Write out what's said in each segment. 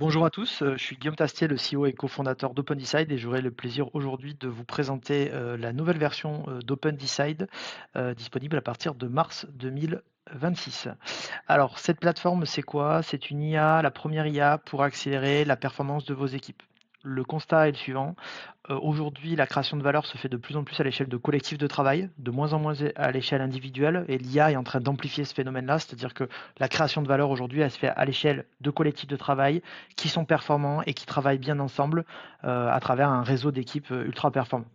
Bonjour à tous, je suis Guillaume Tastier, le CEO et cofondateur d'OpenDecide et j'aurai le plaisir aujourd'hui de vous présenter la nouvelle version d'OpenDecide disponible à partir de mars 2026. Alors, cette plateforme, c'est quoi? C'est une IA, la première IA pour accélérer la performance de vos équipes. Le constat est le suivant. Aujourd'hui, la création de valeur se fait de plus en plus à l'échelle de collectifs de travail, de moins en moins à l'échelle individuelle, et l'IA est en train d'amplifier ce phénomène-là, c'est-à-dire que la création de valeur aujourd'hui, elle se fait à l'échelle de collectifs de travail qui sont performants et qui travaillent bien ensemble à travers un réseau d'équipes ultra performants.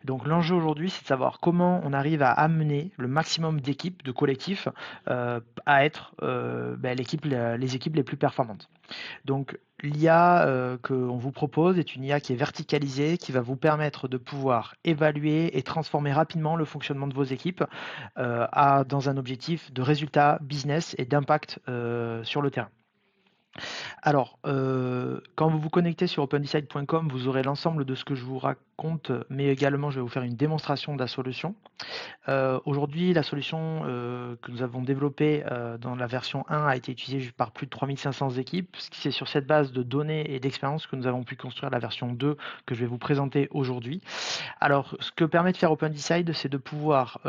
Donc l'enjeu aujourd'hui, c'est de savoir comment on arrive à amener le maximum d'équipes, de collectifs, à être les équipes les plus performantes. Donc l'IA qu'on vous propose est une IA qui est verticalisée, qui va vous permettre de pouvoir évaluer et transformer rapidement le fonctionnement de vos équipes dans un objectif de résultat business et d'impact sur le terrain. Alors, quand vous vous connectez sur opendecide.com, vous aurez l'ensemble de ce que je vous raconte, mais également je vais vous faire une démonstration de la solution. Aujourd'hui, la solution, que nous avons développée, dans la version 1 a été utilisée par plus de 3 500 équipes. C'est sur cette base de données et d'expérience que nous avons pu construire la version 2 que je vais vous présenter aujourd'hui. Alors, ce que permet de faire OpenDecide, c'est de pouvoir,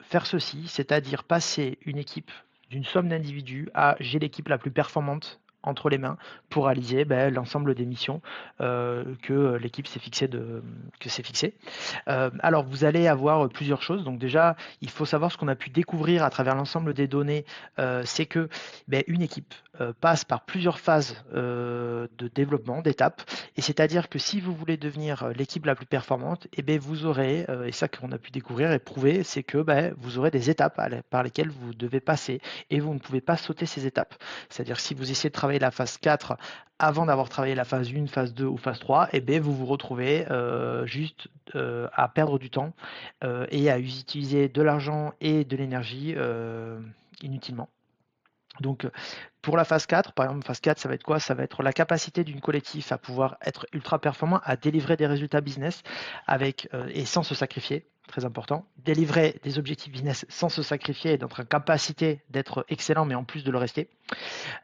faire ceci, c'est-à-dire passer une équipe d'une somme d'individus à j'ai l'équipe la plus performante entre les mains pour réaliser, l'ensemble des missions, que l'équipe s'est fixée. Alors vous allez avoir plusieurs choses. Donc déjà, il faut savoir ce qu'on a pu découvrir à travers l'ensemble des données, c'est que une équipe passe par plusieurs phases de développement, d'étapes. Et c'est-à-dire que si vous voulez devenir l'équipe la plus performante, vous aurez, et ça qu'on a pu découvrir et prouver, c'est que vous aurez des étapes par lesquelles vous devez passer et vous ne pouvez pas sauter ces étapes. C'est-à-dire si vous essayez de travailler la phase 4 avant d'avoir travaillé la phase 1, phase 2 ou phase 3, vous vous retrouvez juste à perdre du temps et à utiliser de l'argent et de l'énergie inutilement. Donc, pour la phase 4, par exemple, phase 4, ça va être quoi? Ça va être la capacité d'une collectif à pouvoir être ultra performant, à délivrer des résultats business avec et sans se sacrifier. Très important. Délivrer des objectifs business sans se sacrifier et d'être en capacité d'être excellent, mais en plus de le rester.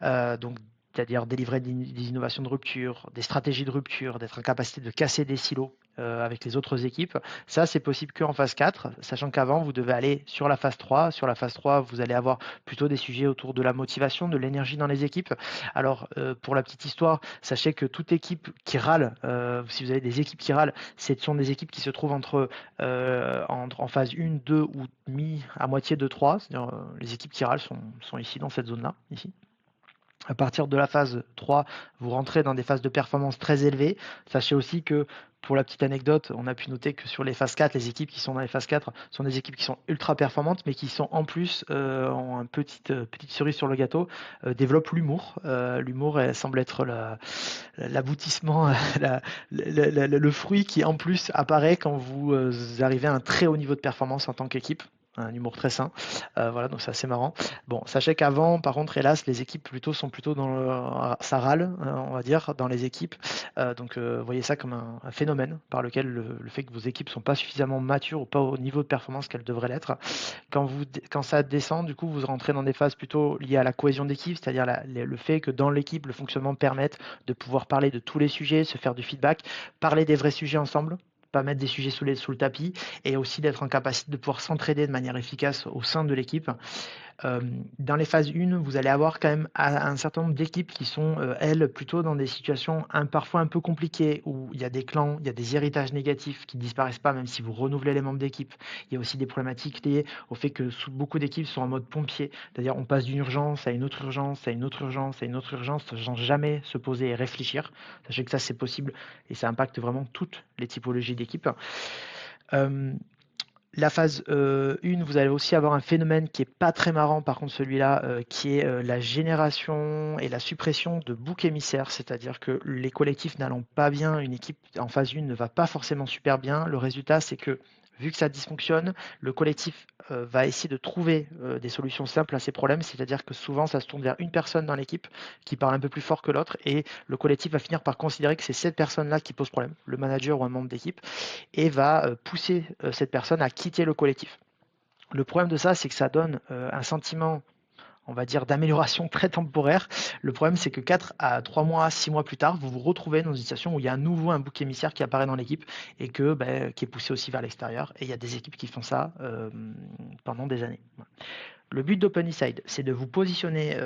Donc, c'est-à-dire délivrer des innovations de rupture, des stratégies de rupture, d'être en capacité de casser des silos avec les autres équipes. Ça, c'est possible qu'en phase 4, sachant qu'avant, vous devez aller sur la phase 3. Sur la phase 3, vous allez avoir plutôt des sujets autour de la motivation, de l'énergie dans les équipes. Alors, pour la petite histoire, sachez que toute équipe qui râle, si vous avez des équipes qui râlent, ce sont des équipes qui se trouvent en phase 1, 2 ou à moitié de 3. C'est-à-dire, les équipes qui râlent sont ici, dans cette zone-là, ici. À partir de la phase 3, vous rentrez dans des phases de performance très élevées. Sachez aussi que, pour la petite anecdote, on a pu noter que sur les phases 4, les équipes qui sont dans les phases 4 sont des équipes qui sont ultra performantes, mais qui sont en plus, ont une petite cerise sur le gâteau, développent l'humour. L'humour semble être l'aboutissement, le fruit qui en plus apparaît quand vous arrivez à un très haut niveau de performance en tant qu'équipe. Un humour très sain. Voilà, donc c'est assez marrant. Bon, sachez qu'avant, par contre, hélas, les équipes sont plutôt dans ça râle, on va dire, dans les équipes. Donc, voyez ça comme un phénomène par lequel le fait que vos équipes sont pas suffisamment matures ou pas au niveau de performance qu'elles devraient l'être. Quand ça descend, du coup, vous rentrez dans des phases plutôt liées à la cohésion d'équipe, c'est-à-dire le fait que dans l'équipe, le fonctionnement permette de pouvoir parler de tous les sujets, se faire du feedback, parler des vrais sujets ensemble, pas mettre des sujets sous le tapis, et aussi d'être en capacité de pouvoir s'entraider de manière efficace au sein de l'équipe. Dans les phases 1, vous allez avoir quand même un certain nombre d'équipes qui sont, elles, plutôt dans des situations parfois un peu compliquées, où il y a des clans, il y a des héritages négatifs qui ne disparaissent pas même si vous renouvelez les membres d'équipe. Il y a aussi des problématiques liées au fait que beaucoup d'équipes sont en mode pompier, c'est-à-dire on passe d'une urgence à une autre urgence, à une autre urgence, à une autre urgence, sans jamais se poser et réfléchir. Sachez que ça, c'est possible et ça impacte vraiment toutes les typologies d'équipes. La phase 1, vous allez aussi avoir un phénomène qui est pas très marrant, par contre celui-là, qui est la génération et la suppression de boucs émissaires, c'est-à-dire que les collectifs n'allant pas bien, une équipe en phase 1 ne va pas forcément super bien. Le résultat, c'est que vu que ça dysfonctionne, le collectif va essayer de trouver des solutions simples à ces problèmes, c'est-à-dire que souvent ça se tourne vers une personne dans l'équipe qui parle un peu plus fort que l'autre et le collectif va finir par considérer que c'est cette personne-là qui pose problème, le manager ou un membre d'équipe, et va pousser cette personne à quitter le collectif. Le problème de ça, c'est que ça donne un sentiment on va dire, d'amélioration très temporaire. Le problème, c'est que 4 à 3 mois, 6 mois plus tard, vous vous retrouvez dans une situation où il y a à nouveau un bouc émissaire qui apparaît dans l'équipe et qui est poussé aussi vers l'extérieur. Et il y a des équipes qui font ça pendant des années. Voilà. Le but d'OpenInside, c'est de vous positionner,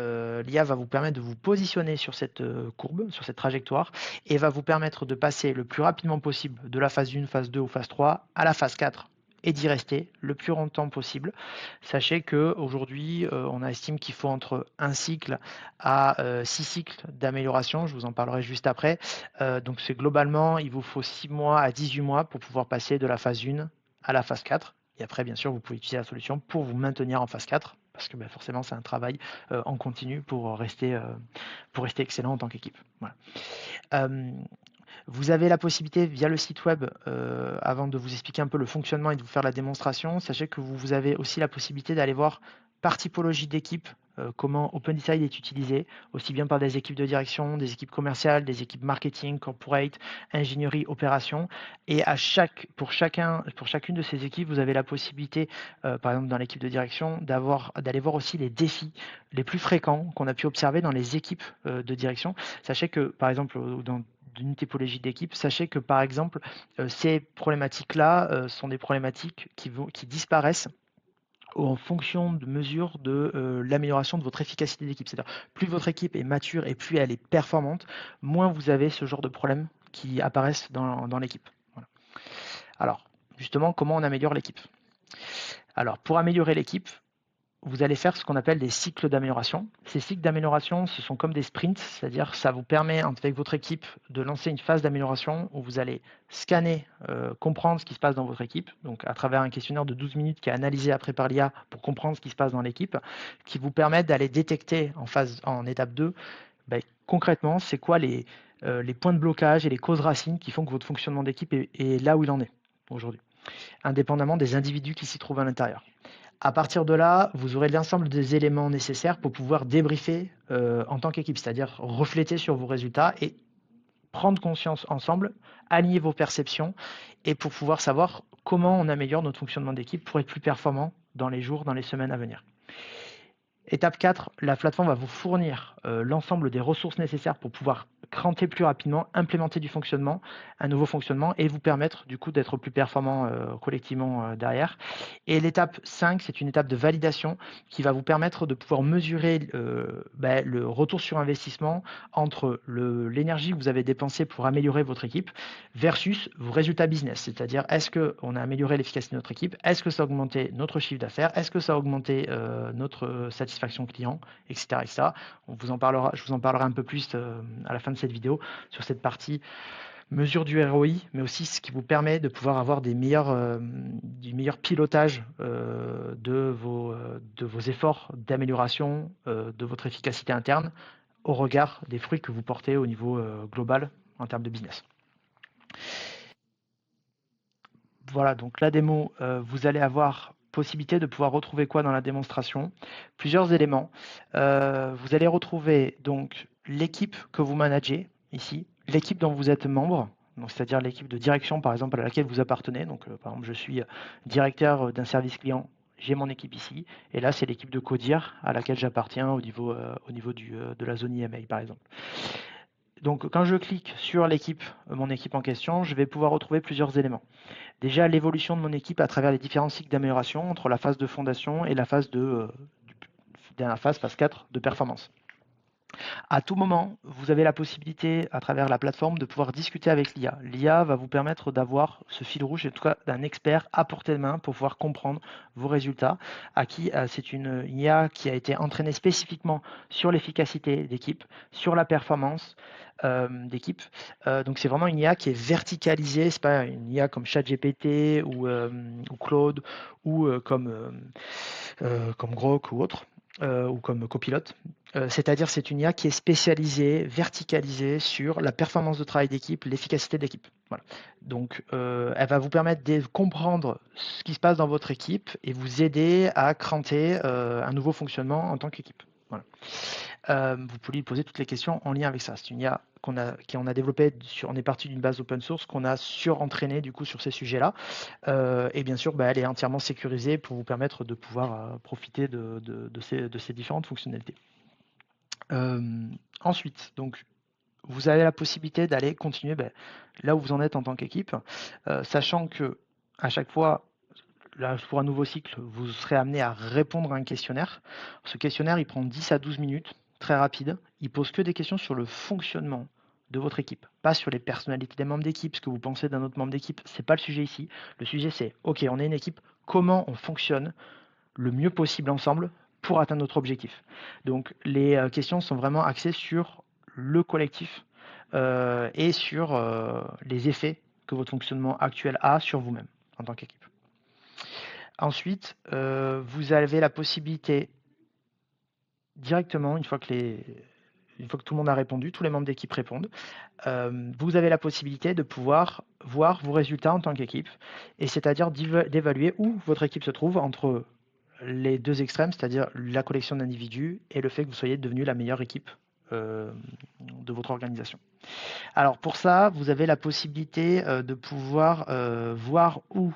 l'IA va vous permettre de vous positionner sur cette courbe, sur cette trajectoire, et va vous permettre de passer le plus rapidement possible de la phase 1, phase 2 ou phase 3 à la phase 4 et d'y rester le plus longtemps possible. Sachez qu'aujourd'hui, on estime qu'il faut entre un cycle à 6 cycles d'amélioration, je vous en parlerai juste après. Donc c'est globalement, il vous faut 6 mois à 18 mois pour pouvoir passer de la phase 1 à la phase 4. Et après, bien sûr, vous pouvez utiliser la solution pour vous maintenir en phase 4, parce que forcément, c'est un travail en continu pour rester excellent en tant qu'équipe. Voilà. Vous avez la possibilité via le site web, avant de vous expliquer un peu le fonctionnement et de vous faire la démonstration, sachez que vous avez aussi la possibilité d'aller voir par typologie d'équipe comment OpenDesign est utilisé, aussi bien par des équipes de direction, des équipes commerciales, des équipes marketing, corporate, ingénierie, opération. Et pour chacune de ces équipes, vous avez la possibilité, par exemple dans l'équipe de direction, d'aller voir aussi les défis les plus fréquents qu'on a pu observer dans les équipes de direction. Sachez que, par exemple, dans d'une typologie d'équipe, sachez que par exemple, ces problématiques-là sont des problématiques qui disparaissent en fonction de mesures de l'amélioration de votre efficacité d'équipe. C'est-à-dire, plus votre équipe est mature et plus elle est performante, moins vous avez ce genre de problèmes qui apparaissent dans l'équipe. Voilà. Alors, justement, comment on améliore l'équipe? Alors, pour améliorer l'équipe, vous allez faire ce qu'on appelle des cycles d'amélioration. Ces cycles d'amélioration, ce sont comme des sprints, c'est-à-dire ça vous permet avec votre équipe de lancer une phase d'amélioration où vous allez scanner, comprendre ce qui se passe dans votre équipe, donc à travers un questionnaire de 12 minutes qui est analysé après par l'IA pour comprendre ce qui se passe dans l'équipe, qui vous permet d'aller détecter en étape 2, concrètement, c'est quoi les points de blocage et les causes racines qui font que votre fonctionnement d'équipe est là où il en est aujourd'hui, indépendamment des individus qui s'y trouvent à l'intérieur. À partir de là, vous aurez l'ensemble des éléments nécessaires pour pouvoir débriefer en tant qu'équipe, c'est-à-dire refléter sur vos résultats et prendre conscience ensemble, aligner vos perceptions et pour pouvoir savoir comment on améliore notre fonctionnement d'équipe pour être plus performant dans les jours, dans les semaines à venir. Étape 4, la plateforme va vous fournir l'ensemble des ressources nécessaires pour pouvoir cranter plus rapidement, implémenter un nouveau fonctionnement et vous permettre du coup d'être plus performant collectivement derrière. Et l'étape 5, c'est une étape de validation qui va vous permettre de pouvoir mesurer le retour sur investissement entre l'énergie que vous avez dépensée pour améliorer votre équipe versus vos résultats business. C'est-à-dire, est-ce qu'on a amélioré l'efficacité de notre équipe? Est-ce que ça a augmenté notre chiffre d'affaires? Est-ce que ça a augmenté notre satisfaction client, etc., etc. Je vous en parlerai un peu plus à la fin de cette vidéo sur cette partie mesure du ROI, mais aussi ce qui vous permet de pouvoir avoir du meilleur pilotage de vos efforts d'amélioration de votre efficacité interne au regard des fruits que vous portez au niveau global en termes de business. Voilà, donc la démo, vous allez avoir possibilité de pouvoir retrouver quoi dans la démonstration? Plusieurs éléments. Vous allez retrouver donc l'équipe que vous managez ici, l'équipe dont vous êtes membre, donc c'est-à-dire l'équipe de direction par exemple à laquelle vous appartenez. Donc par exemple, je suis directeur d'un service client, j'ai mon équipe ici, et là c'est l'équipe de Codir à laquelle j'appartiens au niveau de la zone IMA par exemple. Donc quand je clique sur mon équipe en question, je vais pouvoir retrouver plusieurs éléments. Déjà, l'évolution de mon équipe à travers les différents cycles d'amélioration entre la phase de fondation et la phase phase 4 de performance. À tout moment, vous avez la possibilité, à travers la plateforme, de pouvoir discuter avec l'IA. L'IA va vous permettre d'avoir ce fil rouge, en tout cas d'un expert à portée de main pour pouvoir comprendre vos résultats. C'est une IA qui a été entraînée spécifiquement sur l'efficacité d'équipe, sur la performance d'équipe. Donc c'est vraiment une IA qui est verticalisée. C'est pas une IA comme ChatGPT ou Claude ou comme Grok ou autre. Ou comme copilote. C'est-à-dire c'est une IA qui est spécialisée, verticalisée sur la performance de travail d'équipe, l'efficacité d'équipe. Voilà. Donc elle va vous permettre de comprendre ce qui se passe dans votre équipe et vous aider à cranter un nouveau fonctionnement en tant qu'équipe. Voilà. Vous pouvez lui poser toutes les questions en lien avec ça. C'est une IA qu'on a développée, on est parti d'une base open source qu'on a surentraînée du coup sur ces sujets-là. Et bien sûr, elle est entièrement sécurisée pour vous permettre de pouvoir profiter de ces différentes fonctionnalités. Ensuite, donc, vous avez la possibilité d'aller continuer là où vous en êtes en tant qu'équipe, sachant que à chaque fois, là, pour un nouveau cycle, vous serez amené à répondre à un questionnaire. Ce questionnaire, il prend 10 à 12 minutes, très rapide. Il pose que des questions sur le fonctionnement de votre équipe, pas sur les personnalités des membres d'équipe, ce que vous pensez d'un autre membre d'équipe. C'est pas le sujet ici. Le sujet, c'est OK, on est une équipe, comment on fonctionne le mieux possible ensemble pour atteindre notre objectif. Donc, les questions sont vraiment axées sur le collectif et sur les effets que votre fonctionnement actuel a sur vous-même en tant qu'équipe. Ensuite, vous avez la possibilité directement, une fois que tout le monde a répondu, tous les membres d'équipe répondent, vous avez la possibilité de pouvoir voir vos résultats en tant qu'équipe, et c'est-à-dire d'évaluer où votre équipe se trouve entre les deux extrêmes, c'est-à-dire la collection d'individus et le fait que vous soyez devenu la meilleure équipe de votre organisation. Alors pour ça, vous avez la possibilité de pouvoir voir où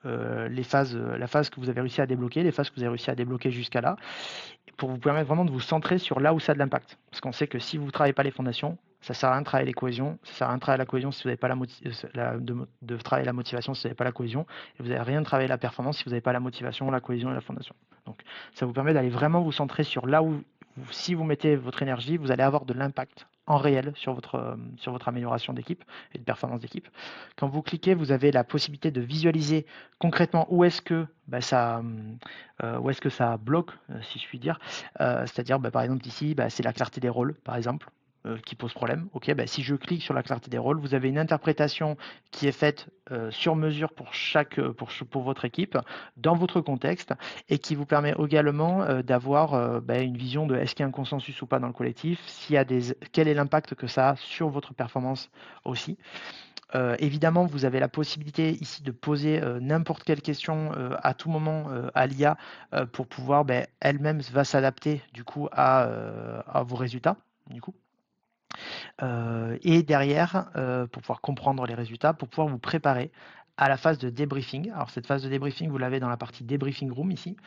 la phase que vous avez réussi à débloquer, les phases que vous avez réussi à débloquer jusqu'à là, pour vous permettre vraiment de vous centrer sur là où ça a de l'impact. Parce qu'on sait que si vous ne travaillez pas les fondations, ça ne sert à rien de travailler les cohésions, ça ne sert à rien de travailler la cohésion si vous n'avez pas de travailler la motivation si vous n'avez pas la cohésion, et vous n'avez rien de travailler la performance si vous n'avez pas la motivation, la cohésion et la fondation. Donc ça vous permet d'aller vraiment vous centrer sur là où si vous mettez votre énergie, vous allez avoir de l'impact en réel sur votre amélioration d'équipe et de performance d'équipe. Quand vous cliquez, vous avez la possibilité de visualiser concrètement où est-ce que ça bloque, si je puis dire. C'est-à-dire, par exemple, ici, c'est la clarté des rôles, par exemple, qui pose problème. Ok, si je clique sur la clarté des rôles, vous avez une interprétation qui est faite sur mesure pour votre équipe, dans votre contexte, et qui vous permet également d'avoir une vision de est-ce qu'il y a un consensus ou pas dans le collectif, quel est l'impact que ça a sur votre performance aussi. Évidemment, vous avez la possibilité ici de poser n'importe quelle question à tout moment à l'IA pour pouvoir, elle-même va s'adapter du coup à vos résultats. Du coup. Et derrière, pour pouvoir comprendre les résultats, pour pouvoir vous préparer à la phase de débriefing. Alors cette phase de débriefing, vous l'avez dans la partie débriefing room ici,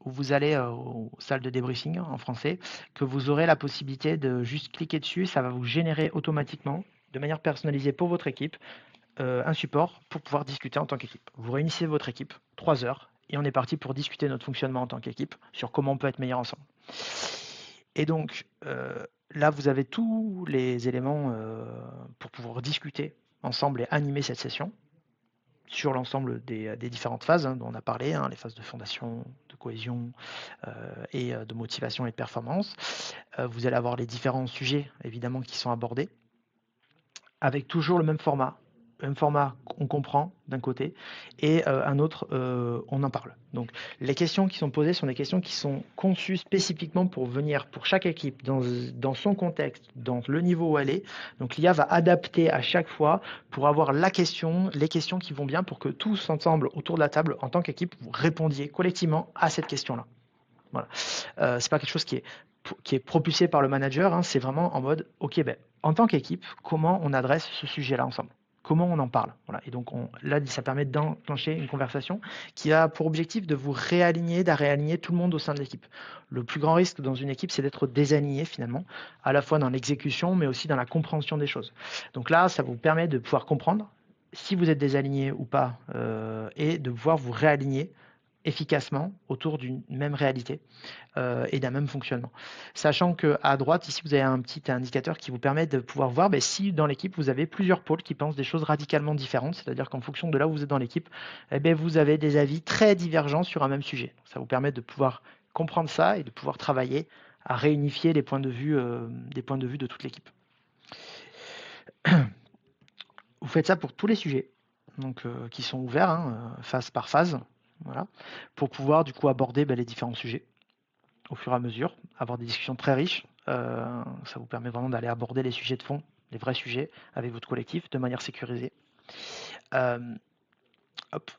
où vous allez aux salles de débriefing en français, que vous aurez la possibilité de juste cliquer dessus, ça va vous générer automatiquement, de manière personnalisée pour votre équipe, un support pour pouvoir discuter en tant qu'équipe. Vous réunissez votre équipe, 3 heures, et on est parti pour discuter notre fonctionnement en tant qu'équipe, sur comment on peut être meilleur ensemble. Et donc, là, vous avez tous les éléments pour pouvoir discuter ensemble et animer cette session sur l'ensemble des différentes phases dont on a parlé, les phases de fondation, de cohésion et de motivation et de performance. Vous allez avoir les différents sujets, évidemment, qui sont abordés, avec toujours le même format. Un format on comprend d'un côté et un autre on en parle. Donc les questions qui sont posées sont des questions qui sont conçues spécifiquement pour venir pour chaque équipe dans son contexte, dans le niveau où elle est. Donc l'IA va adapter à chaque fois pour avoir les questions qui vont bien pour que tous ensemble autour de la table en tant qu'équipe vous répondiez collectivement à cette question-là. Voilà. C'est pas quelque chose qui est propulsé par le manager, c'est vraiment en mode ok, en tant qu'équipe, comment on adresse ce sujet-là ensemble? Comment on en parle? Voilà. Et donc là, ça permet d'enclencher une conversation qui a pour objectif de vous réaligner tout le monde au sein de l'équipe. Le plus grand risque dans une équipe, c'est d'être désaligné finalement, à la fois dans l'exécution, mais aussi dans la compréhension des choses. Donc là, ça vous permet de pouvoir comprendre si vous êtes désaligné ou pas, et de pouvoir vous réaligner efficacement autour d'une même réalité et d'un même fonctionnement. Sachant qu'à droite, ici, vous avez un petit indicateur qui vous permet de pouvoir voir si dans l'équipe, vous avez plusieurs pôles qui pensent des choses radicalement différentes, c'est-à-dire qu'en fonction de là où vous êtes dans l'équipe, vous avez des avis très divergents sur un même sujet. Ça vous permet de pouvoir comprendre ça et de pouvoir travailler à réunifier les points de vue, de toute l'équipe. Vous faites ça pour tous les sujets donc, qui sont ouverts, phase par phase, voilà, pour pouvoir du coup aborder les différents sujets au fur et à mesure, avoir des discussions très riches. Ça vous permet vraiment d'aller aborder les sujets de fond, les vrais sujets, avec votre collectif de manière sécurisée. Hop.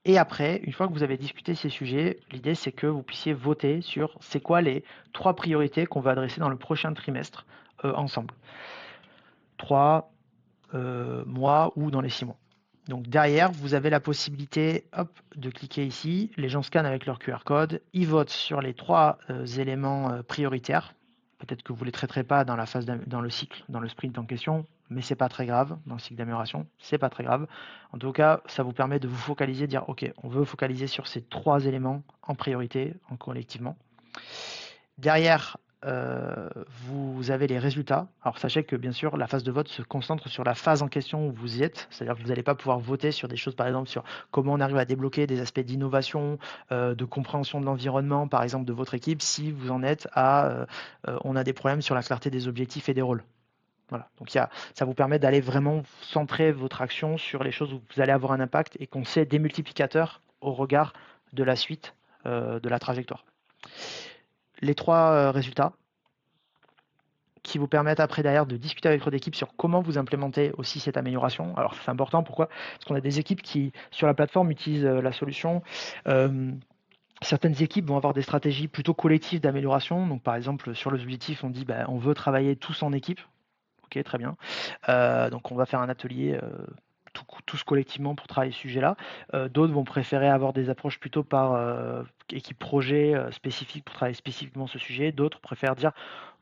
Et après, une fois que vous avez discuté ces sujets, l'idée c'est que vous puissiez voter sur c'est quoi les 3 priorités qu'on va adresser dans le prochain trimestre ensemble. 3 mois ou dans les 6 mois. Donc derrière, vous avez la possibilité de cliquer ici. Les gens scannent avec leur QR code. Ils votent sur les 3 éléments prioritaires. Peut-être que vous ne les traiterez pas dans dans le cycle, dans le sprint en question, mais c'est pas très grave. Dans le cycle d'amélioration, c'est pas très grave. En tout cas, ça vous permet de vous focaliser, dire ok, on veut focaliser sur ces 3 éléments en priorité, en collectivement. Derrière, vous avez les résultats. Alors sachez que bien sûr, la phase de vote se concentre sur la phase en question où vous y êtes. C'est-à-dire que vous n'allez pas pouvoir voter sur des choses, par exemple, sur comment on arrive à débloquer des aspects d'innovation, de compréhension de l'environnement, par exemple, de votre équipe, si vous en êtes à on a des problèmes sur la clarté des objectifs et des rôles. Voilà. Donc ça vous permet d'aller vraiment centrer votre action sur les choses où vous allez avoir un impact et qu'on sait des multiplicateurs au regard de la suite de la trajectoire. Les 3 résultats qui vous permettent après derrière de discuter avec votre équipe sur comment vous implémentez aussi cette amélioration. Alors c'est important, pourquoi? Parce qu'on a des équipes qui sur la plateforme utilisent la solution. Certaines équipes vont avoir des stratégies plutôt collectives d'amélioration. Donc par exemple sur les objectifs, on dit on veut travailler tous en équipe. Ok, très bien. Donc on va faire un atelier tous collectivement pour travailler ce sujet-là. D'autres vont préférer avoir des approches plutôt par équipe projet spécifique pour travailler spécifiquement ce sujet. D'autres préfèrent dire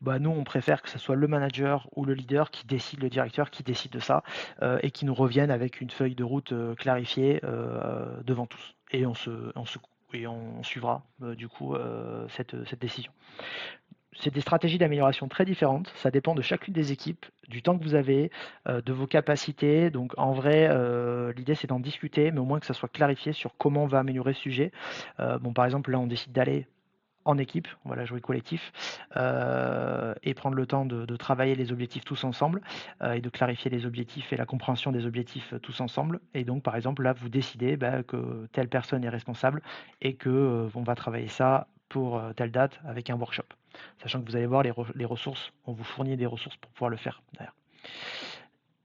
nous on préfère que ce soit le manager ou le leader qui décide, le directeur qui décide de ça et qui nous revienne avec une feuille de route clarifiée devant tous. Et on suivra du coup cette décision. C'est des stratégies d'amélioration très différentes. Ça dépend de chacune des équipes, du temps que vous avez, de vos capacités. Donc en vrai, l'idée c'est d'en discuter, mais au moins que ça soit clarifié sur comment on va améliorer ce sujet. Par exemple, là on décide d'aller en équipe, on va la jouer collectif, et prendre le temps de travailler les objectifs tous ensemble, et de clarifier les objectifs et la compréhension des objectifs tous ensemble. Et donc par exemple là vous décidez que telle personne est responsable et que on va travailler ça pour telle date avec un workshop. Sachant que vous allez voir les ressources, on vous fournit des ressources pour pouvoir le faire derrière.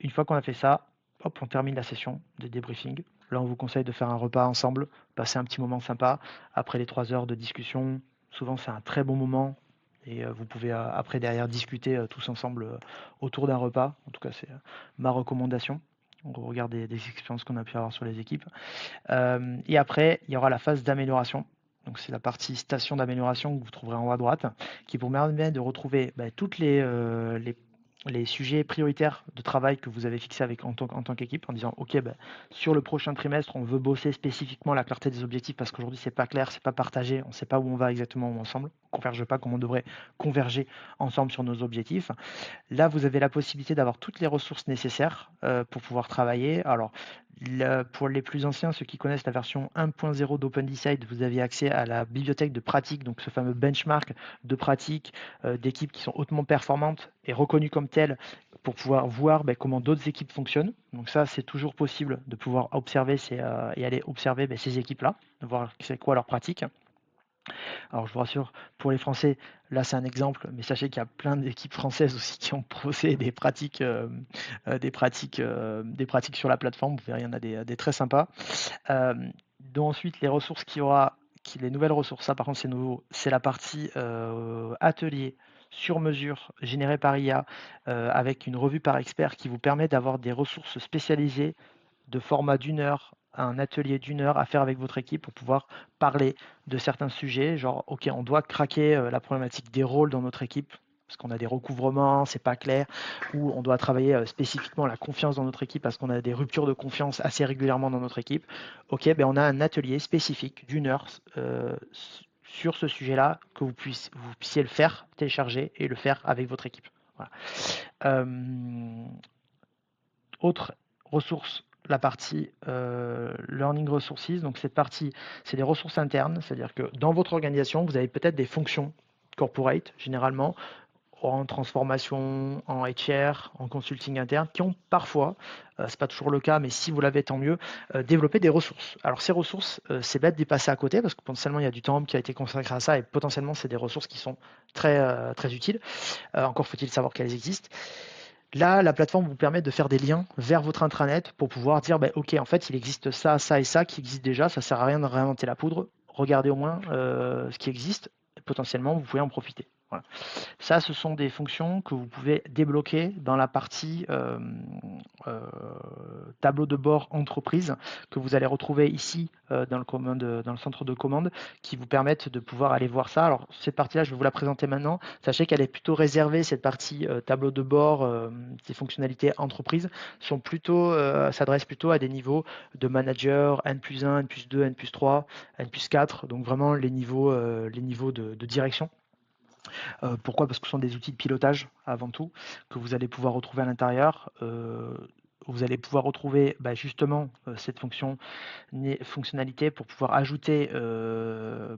Une fois qu'on a fait ça, hop, on termine la session de débriefing. Là, on vous conseille de faire un repas ensemble, passer un petit moment sympa. Après les 3 heures de discussion, souvent c'est un très bon moment. Et vous pouvez après derrière discuter tous ensemble autour d'un repas. En tout cas, c'est ma recommandation. On regarde des expériences qu'on a pu avoir sur les équipes. Et après, il y aura la phase d'amélioration. Donc c'est la partie station d'amélioration que vous trouverez en haut à droite, qui vous permet de retrouver toutes les sujets prioritaires de travail que vous avez fixés en tant qu'équipe, en disant ok, sur le prochain trimestre, on veut bosser spécifiquement la clarté des objectifs parce qu'aujourd'hui c'est pas clair, c'est pas partagé, on ne sait pas où on va exactement ensemble, on ne converge pas comme on devrait converger ensemble sur nos objectifs. Là, vous avez la possibilité d'avoir toutes les ressources nécessaires pour pouvoir travailler. Alors, pour les plus anciens, ceux qui connaissent la version 1.0 d'OpenDecide, vous aviez accès à la bibliothèque de pratique, donc ce fameux benchmark de pratique d'équipes qui sont hautement performantes et reconnues comme telles pour pouvoir voir comment d'autres équipes fonctionnent. Donc ça, c'est toujours possible de pouvoir observer et aller observer ces équipes-là, de voir c'est quoi leur pratique. Alors je vous rassure, pour les Français, là c'est un exemple, mais sachez qu'il y a plein d'équipes françaises aussi qui ont posé des pratiques sur la plateforme. Vous verrez, il y en a des très sympas. Donc ensuite, les ressources qu'il y aura, les nouvelles ressources, ça par contre c'est nouveau, c'est la partie atelier sur mesure générée par IA avec une revue par expert qui vous permet d'avoir des ressources spécialisées de format d'1 heure, un atelier d'1 heure à faire avec votre équipe pour pouvoir parler de certains sujets, genre ok, on doit craquer la problématique des rôles dans notre équipe parce qu'on a des recouvrements, c'est pas clair, ou on doit travailler spécifiquement la confiance dans notre équipe parce qu'on a des ruptures de confiance assez régulièrement dans notre équipe. Ok, on a un atelier spécifique d'1 heure sur ce sujet-là que vous puissiez le faire, télécharger et le faire avec votre équipe. Voilà. Autre ressource, la partie Learning Resources. Donc cette partie, c'est des ressources internes, c'est-à-dire que dans votre organisation, vous avez peut-être des fonctions corporate, généralement, en transformation, en HR, en consulting interne, qui ont parfois, c'est pas toujours le cas, mais si vous l'avez, tant mieux, développé des ressources. Alors ces ressources, c'est bête d'y passer à côté, parce que potentiellement il y a du temps qui a été consacré à ça, et potentiellement c'est des ressources qui sont très, très utiles. Encore faut-il savoir qu'elles existent. Là, la plateforme vous permet de faire des liens vers votre intranet pour pouvoir dire, bah, OK, en fait, il existe ça, ça et ça qui existe déjà, ça sert à rien de réinventer la poudre. Regardez au moins ce qui existe, et potentiellement, vous pouvez en profiter. Voilà. Ça, ce sont des fonctions que vous pouvez débloquer dans la partie euh, tableau de bord entreprise que vous allez retrouver ici dans le centre de commande qui vous permettent de pouvoir aller voir ça. Alors, cette partie-là, je vais vous la présenter maintenant. Sachez qu'elle est plutôt réservée, cette partie tableau de bord, ces fonctionnalités entreprise s'adressent plutôt à des niveaux de manager, N plus 1, N plus 2, N plus 3, N plus 4, donc vraiment les niveaux de direction. Pourquoi? Parce que ce sont des outils de pilotage avant tout, que vous allez pouvoir retrouver à l'intérieur. Vous allez pouvoir retrouver justement cette fonctionnalité pour pouvoir ajouter,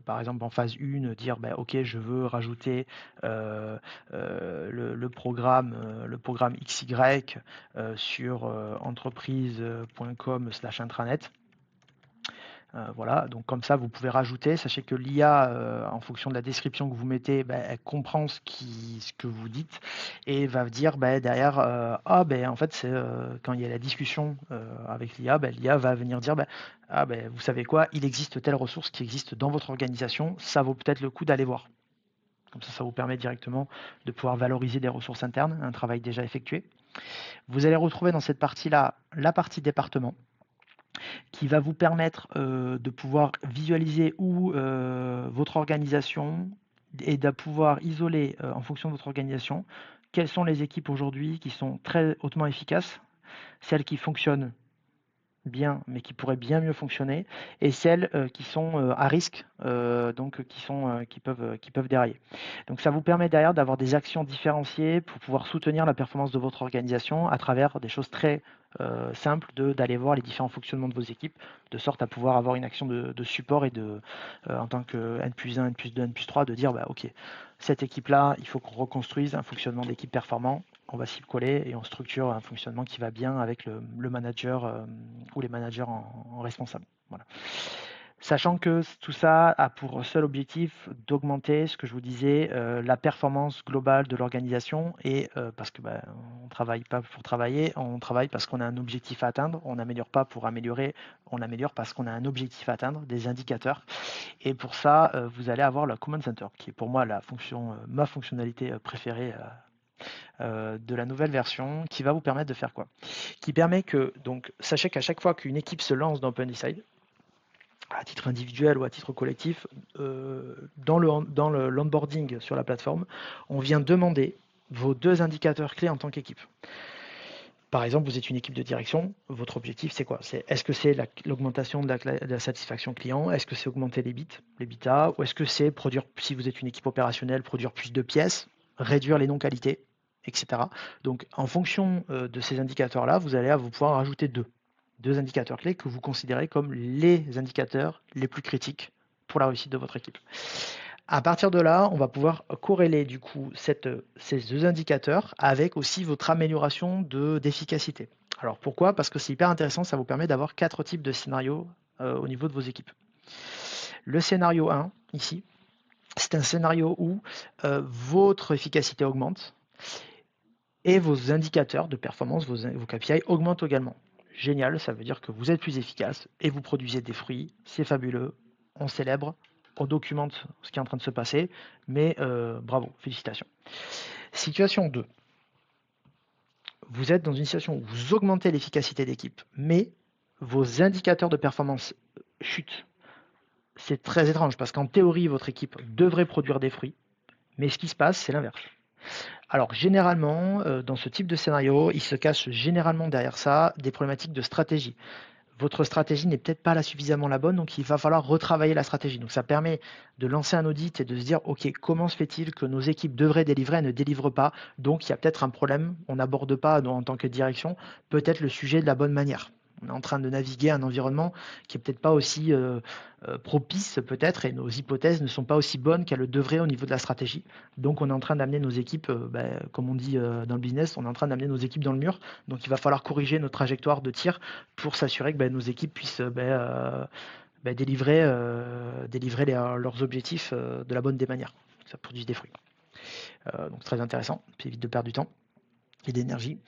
par exemple en phase 1, dire ok, je veux rajouter le programme XY sur entreprise.com/intranet. Voilà, donc comme ça, vous pouvez rajouter. Sachez que l'IA, en fonction de la description que vous mettez, elle comprend ce que vous dites et va dire derrière, en fait, quand il y a la discussion avec l'IA, l'IA va venir dire, vous savez quoi, il existe telle ressource qui existe dans votre organisation, ça vaut peut-être le coup d'aller voir. Comme ça vous permet directement de pouvoir valoriser des ressources internes, un travail déjà effectué. Vous allez retrouver dans cette partie-là la partie département, qui va vous permettre de pouvoir visualiser où votre organisation et de pouvoir isoler en fonction de votre organisation quelles sont les équipes aujourd'hui qui sont très hautement efficaces, celles qui fonctionnent bien mais qui pourraient bien mieux fonctionner et celles qui sont à risque donc qui peuvent dérailler. Donc ça vous permet derrière d'avoir des actions différenciées pour pouvoir soutenir la performance de votre organisation à travers des choses très simples d'aller voir les différents fonctionnements de vos équipes de sorte à pouvoir avoir une action de support et en tant que N plus 1, N plus 2, N plus 3 de dire ok, cette équipe là il faut qu'on reconstruise un fonctionnement d'équipe performant, on va s'y coller et on structure un fonctionnement qui va bien avec le manager ou les managers en responsable. Voilà. Sachant que tout ça a pour seul objectif d'augmenter, ce que je vous disais, la performance globale de l'organisation et parce que on travaille pas pour travailler, on travaille parce qu'on a un objectif à atteindre, on n'améliore pas pour améliorer, on améliore parce qu'on a un objectif à atteindre, des indicateurs. Et pour ça, vous allez avoir le Command Center, qui est pour moi ma fonctionnalité préférée de la nouvelle version, qui va vous permettre de faire quoi? Qui permet que, donc, sachez qu'à chaque fois qu'une équipe se lance dans OpenDecide, à titre individuel ou à titre collectif, dans l'onboarding sur la plateforme, on vient demander vos 2 indicateurs clés en tant qu'équipe. Par exemple, vous êtes une équipe de direction, votre objectif c'est quoi? Est-ce que c'est l'augmentation de la satisfaction client? Est-ce que c'est augmenter les bits, les bitas? Ou est-ce que c'est produire, si vous êtes une équipe opérationnelle, produire plus de pièces, réduire les non-qualités, etc. Donc en fonction de ces indicateurs-là, vous allez pouvoir rajouter deux indicateurs clés que vous considérez comme les indicateurs les plus critiques pour la réussite de votre équipe. À partir de là, on va pouvoir corréler du coup ces 2 indicateurs avec aussi votre amélioration d'efficacité. Alors pourquoi? Parce que c'est hyper intéressant, ça vous permet d'avoir 4 types de scénarios au niveau de vos équipes. Le scénario 1, ici, c'est un scénario où votre efficacité augmente et vos indicateurs de performance, vos KPI augmentent également. Génial, ça veut dire que vous êtes plus efficace et vous produisez des fruits, c'est fabuleux, on célèbre, on documente ce qui est en train de se passer, mais bravo, félicitations. Situation 2. Vous êtes dans une situation où vous augmentez l'efficacité d'équipe, mais vos indicateurs de performance chutent. C'est très étrange parce qu'en théorie, votre équipe devrait produire des fruits, mais ce qui se passe, c'est l'inverse. Alors généralement, dans ce type de scénario, il se cache généralement derrière ça des problématiques de stratégie. Votre stratégie n'est peut-être pas suffisamment la bonne, donc il va falloir retravailler la stratégie. Donc ça permet de lancer un audit et de se dire, ok, comment se fait-il que nos équipes devraient délivrer et ne délivrent pas? Donc il y a peut-être un problème, on n'aborde pas en tant que direction peut-être le sujet de la bonne manière. On est en train de naviguer un environnement qui est peut-être pas aussi propice peut-être et nos hypothèses ne sont pas aussi bonnes qu'elles le devraient au niveau de la stratégie. Donc on est en train d'amener nos équipes, comme on dit dans le business, on est en train d'amener nos équipes dans le mur. Donc il va falloir corriger nos trajectoires de tir pour s'assurer que nos équipes puissent délivrer leurs objectifs de la bonne des manières. Que ça produise des fruits. Donc très intéressant, puis évite de perdre du temps. et d'énergie.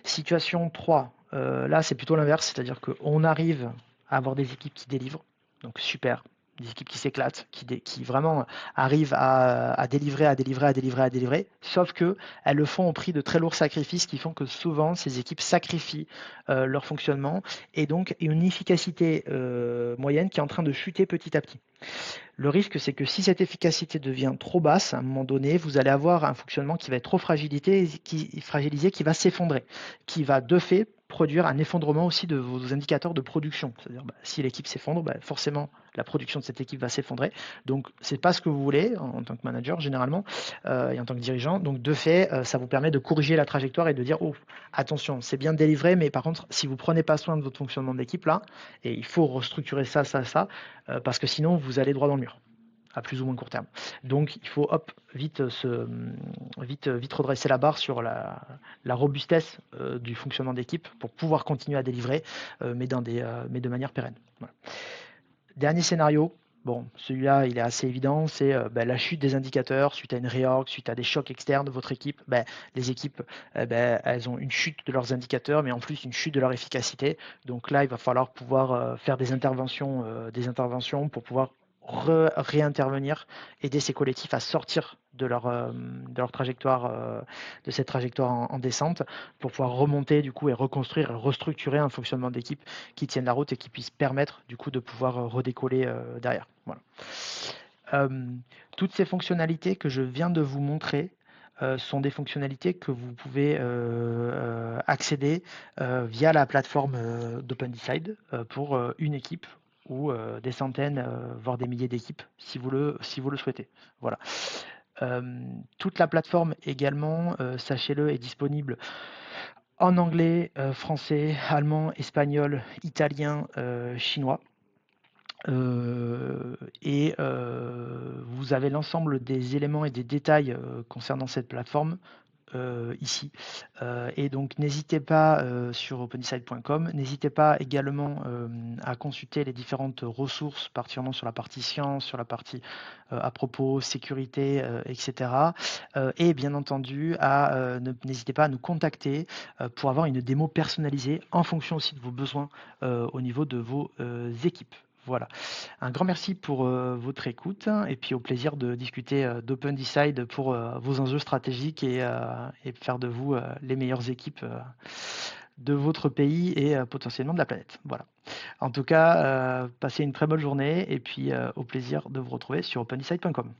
Situation 3, là c'est plutôt l'inverse, c'est-à-dire qu'on arrive à avoir des équipes qui délivrent, donc super, des équipes qui s'éclatent, qui vraiment arrivent à délivrer, sauf que elles le font au prix de très lourds sacrifices qui font que souvent ces équipes sacrifient leur fonctionnement et donc une efficacité moyenne qui est en train de chuter petit à petit. Le risque, c'est que si cette efficacité devient trop basse, à un moment donné, vous allez avoir un fonctionnement qui va être trop fragilisé, qui va s'effondrer, qui va de fait produire un effondrement aussi de vos indicateurs de production. C'est-à-dire, si l'équipe s'effondre, forcément, la production de cette équipe va s'effondrer. Donc, c'est pas ce que vous voulez en tant que manager, généralement, et en tant que dirigeant. Donc, de fait, ça vous permet de corriger la trajectoire et de dire, oh, attention, c'est bien délivré, mais par contre, si vous prenez pas soin de votre fonctionnement d'équipe, là, et il faut restructurer ça, parce que sinon vous allez droit dans le mur à plus ou moins court terme. Donc il faut vite redresser la barre sur la robustesse du fonctionnement d'équipe pour pouvoir continuer à délivrer, mais de manière pérenne. Voilà. Dernier scénario, bon, celui-là il est assez évident, c'est la chute des indicateurs suite à une réorg, suite à des chocs externes de votre équipe. Les équipes, elles ont une chute de leurs indicateurs, mais en plus une chute de leur efficacité. Donc là, il va falloir pouvoir faire des interventions pour pouvoir réintervenir, aider ces collectifs à sortir de leur trajectoire, de cette trajectoire en descente, pour pouvoir remonter du coup et reconstruire et restructurer un fonctionnement d'équipe qui tienne la route et qui puisse permettre du coup de pouvoir redécoller derrière. Voilà. Toutes ces fonctionnalités que je viens de vous montrer sont des fonctionnalités que vous pouvez accéder via la plateforme d'OpenDecide pour une équipe ou des centaines, voire des milliers d'équipes si vous le souhaitez. Voilà. Toute la plateforme également, sachez-le, est disponible en anglais, français, allemand, espagnol, italien, chinois. Et vous avez l'ensemble des éléments et des détails concernant cette plateforme ici. Et donc n'hésitez pas sur opendecide.com, n'hésitez pas également à consulter les différentes ressources, particulièrement sur la partie science, sur la partie à propos sécurité, etc. Et bien entendu, n'hésitez pas à nous contacter pour avoir une démo personnalisée en fonction aussi de vos besoins au niveau de vos équipes. Voilà. Un grand merci pour votre écoute et puis au plaisir de discuter d'OpenDecide pour vos enjeux stratégiques et faire de vous les meilleures équipes de votre pays et potentiellement de la planète. Voilà. En tout cas, passez une très bonne journée et puis au plaisir de vous retrouver sur opendecide.com.